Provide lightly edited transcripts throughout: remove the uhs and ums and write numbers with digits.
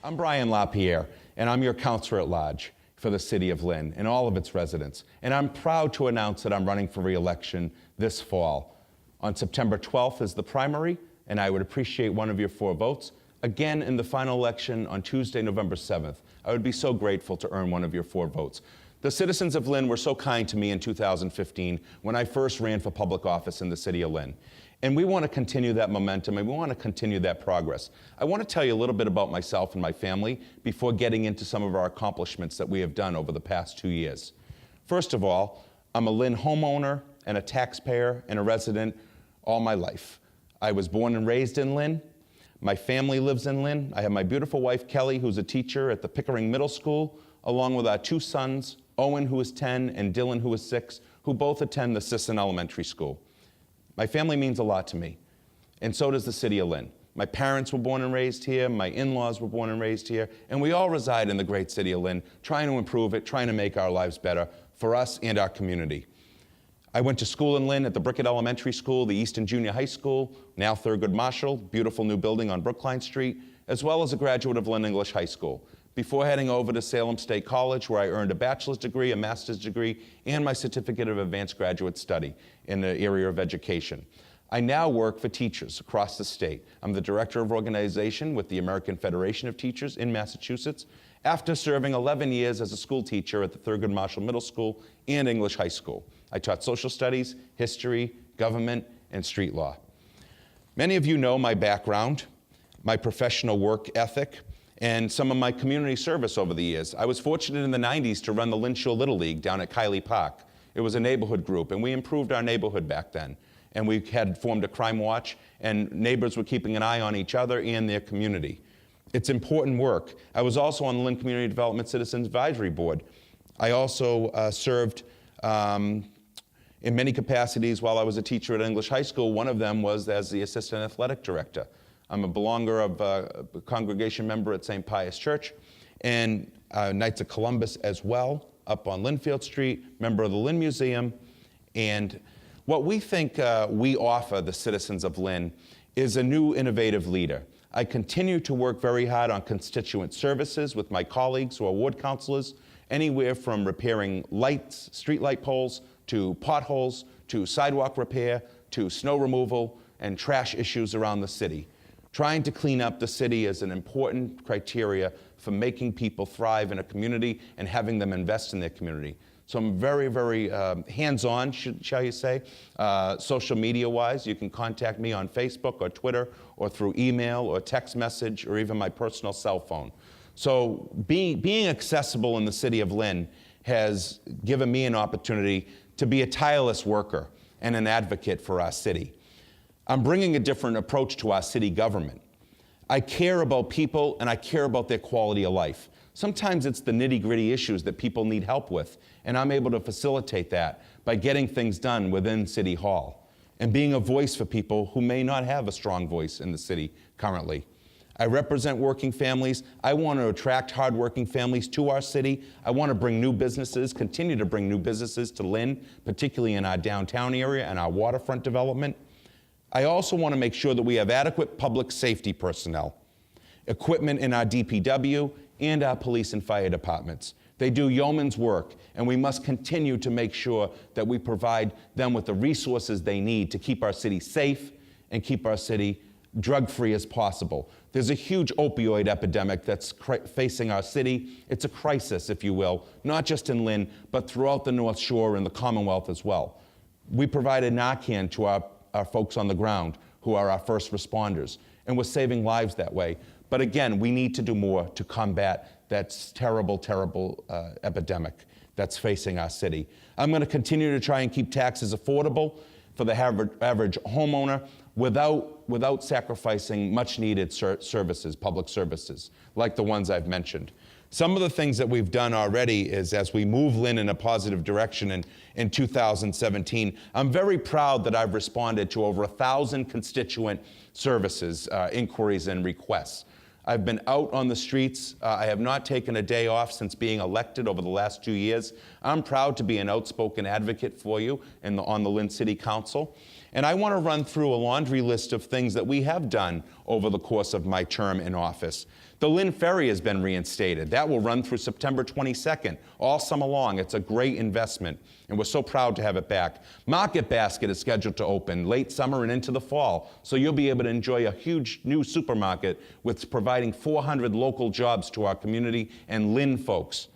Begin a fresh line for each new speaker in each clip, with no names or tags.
I'm Brian LaPierre, and I'm your Councilor At-Large for the City of Lynn and all of its residents. And I'm proud to announce that I'm running for re-election this fall. On September 12th is the primary, and I would appreciate one of your 4 votes. Again, in the final election on Tuesday, November 7th, I would be so grateful to earn one of your 4 votes. The citizens of Lynn were so kind to me in 2015 when I first ran for public office in the City of Lynn. And we want to continue that momentum, and we want to continue that progress. I want to tell you a little bit about myself and my family before getting into some of our accomplishments that we have done over the past 2 years. First of all, I'm a Lynn homeowner and a taxpayer and a resident all my life. I was born and raised in Lynn. My family lives in Lynn. I have my beautiful wife, Kelly, who's a teacher at the Pickering Middle School, along with our 2 sons, Owen, who is 10, and Dylan, who is 6, who both attend the Sisson Elementary School. My family means a lot to me, and so does the City of Lynn. My parents were born and raised here, my in-laws were born and raised here, and we all reside in the great City of Lynn, trying to improve it, trying to make our lives better for us and our community. I went to school in Lynn at the Brickett Elementary School, the Easton Junior High School, now Thurgood Marshall, beautiful new building on Brookline Street, as well as a graduate of Lynn English High School, before heading over to Salem State College, where I earned a bachelor's degree, a master's degree, and my certificate of advanced graduate study in the area of education. I now work for teachers across the state. I'm the director of organization with the American Federation of Teachers in Massachusetts, after serving 11 years as a school teacher at the Thurgood Marshall Middle School and English High School. I taught social studies, history, government, and street law. Many of you know my background, my professional work ethic, and some of my community service over the years. I was fortunate in the 90s to run the Lynn Shore Little League down at Kiley Park. It was a neighborhood group, and we improved our neighborhood back then. And we had formed a crime watch, and neighbors were keeping an eye on each other and their community. It's important work. I was also on the Lynn Community Development Citizens Advisory Board. I also served in many capacities while I was a teacher at English High School. One of them was as the assistant athletic director. I'm a belonger of a congregation member at St. Pius Church and Knights of Columbus as well, up on Linfield Street, member of the Lynn Museum. And what we think we offer the citizens of Lynn is a new innovative leader. I continue to work very hard on constituent services with my colleagues who are ward councilors, anywhere from repairing lights, street light poles, to potholes, to sidewalk repair, to snow removal and trash issues around the city. Trying to clean up the city is an important criteria for making people thrive in a community and having them invest in their community. So I'm very, very hands-on, shall you say, social media-wise. You can contact me on Facebook or Twitter or through email or text message or even my personal cell phone. So being accessible in the City of Lynn has given me an opportunity to be a tireless worker and an advocate for our city. I'm bringing a different approach to our city government. I care about people and I care about their quality of life. Sometimes it's the nitty-gritty issues that people need help with, and I'm able to facilitate that by getting things done within City Hall and being a voice for people who may not have a strong voice in the city currently. I represent working families. I want to attract hardworking families to our city. I want to bring new businesses, continue to bring new businesses to Lynn, particularly in our downtown area and our waterfront development. I also want to make sure that we have adequate public safety personnel, equipment in our DPW and our police and fire departments. They do yeoman's work, and we must continue to make sure that we provide them with the resources they need to keep our city safe and keep our city drug-free as possible. There's a huge opioid epidemic that's facing our city. It's a crisis, if you will, not just in Lynn, but throughout the North Shore and the Commonwealth as well. We provided Narcan to our folks on the ground, who are our first responders, and we're saving lives that way. But again, we need to do more to combat that terrible, terrible epidemic that's facing our city. I'm going to continue to try and keep taxes affordable for the average homeowner without sacrificing much-needed services, public services, like the ones I've mentioned. Some of the things that we've done already is, as we move Lynn in a positive direction in 2017, I'm very proud that I've responded to over 1,000 constituent services, inquiries, and requests. I've been out on the streets. I have not taken a day off since being elected over the last 2 years. I'm proud to be an outspoken advocate for you on the Lynn City Council. And I want to run through a laundry list of things that we have done over the course of my term in office. The Lynn Ferry has been reinstated. That will run through September 22nd, all summer long. It's a great investment, and we're so proud to have it back. Market Basket is scheduled to open late summer and into the fall, so you'll be able to enjoy a huge new supermarket with providing 400 local jobs to our community and Lynn folks.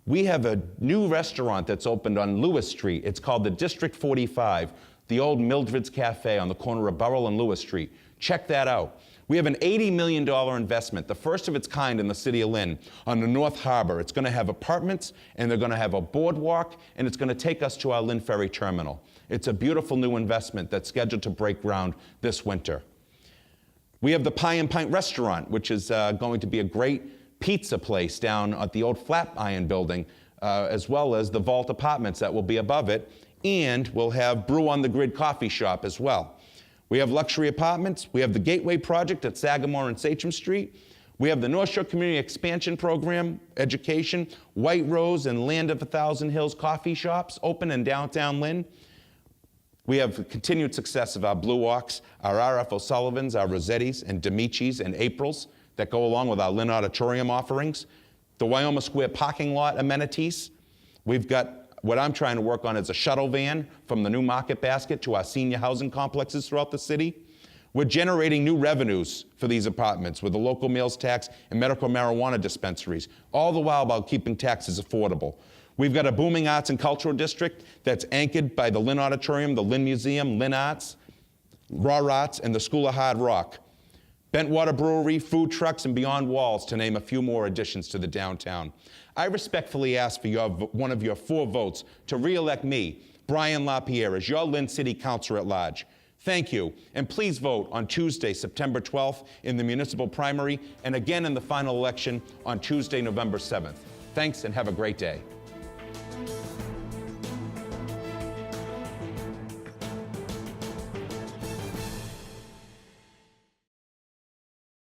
We have a new restaurant that's opened on Lewis Street. It's called the District 45, the old Mildred's Cafe on the corner of Burrell and Lewis Street. Check that out. We have an $80 million investment, the first of its kind in the City of Lynn, on the North Harbor. It's going to have apartments, and they're going to have a boardwalk, and it's going to take us to our Lynn Ferry Terminal. It's a beautiful new investment that's scheduled to break ground this winter. We have the Pie and Pint Restaurant, which is going to be a great pizza place down at the old Flatiron building, as well as the Vault Apartments that will be above it, and we'll have Brew on the Grid coffee shop as well. We have luxury apartments. We have the Gateway Project at Sagamore and Sachem Street. We have the North Shore Community Expansion Program, education, White Rose and Land of 1,000 Hills coffee shops open in downtown Lynn. We have continued success of our Blue Walks, our R.F. O'Sullivans, our Rossettis and Demichis and Aprils that go along with our Lynn Auditorium offerings. The Wyoma Square parking lot amenities. We've got what I'm trying to work on is a shuttle van from the new Market Basket to our senior housing complexes throughout the city. We're generating new revenues for these apartments with the local meals tax and medical marijuana dispensaries, all the while about keeping taxes affordable. We've got a booming arts and cultural district that's anchored by the Lynn Auditorium, the Lynn Museum, Lynn Arts, Raw Arts, and the School of Hard Rock. Bentwater Brewery, food trucks, and Beyond Walls, to name a few more additions to the downtown. I respectfully ask for one of your 4 votes to re-elect me, Brian LaPierre, as your Lynn City Councilor at Large. Thank you, and please vote on Tuesday, September 12th in the municipal primary, and again in the final election on Tuesday, November 7th. Thanks, and have a great day.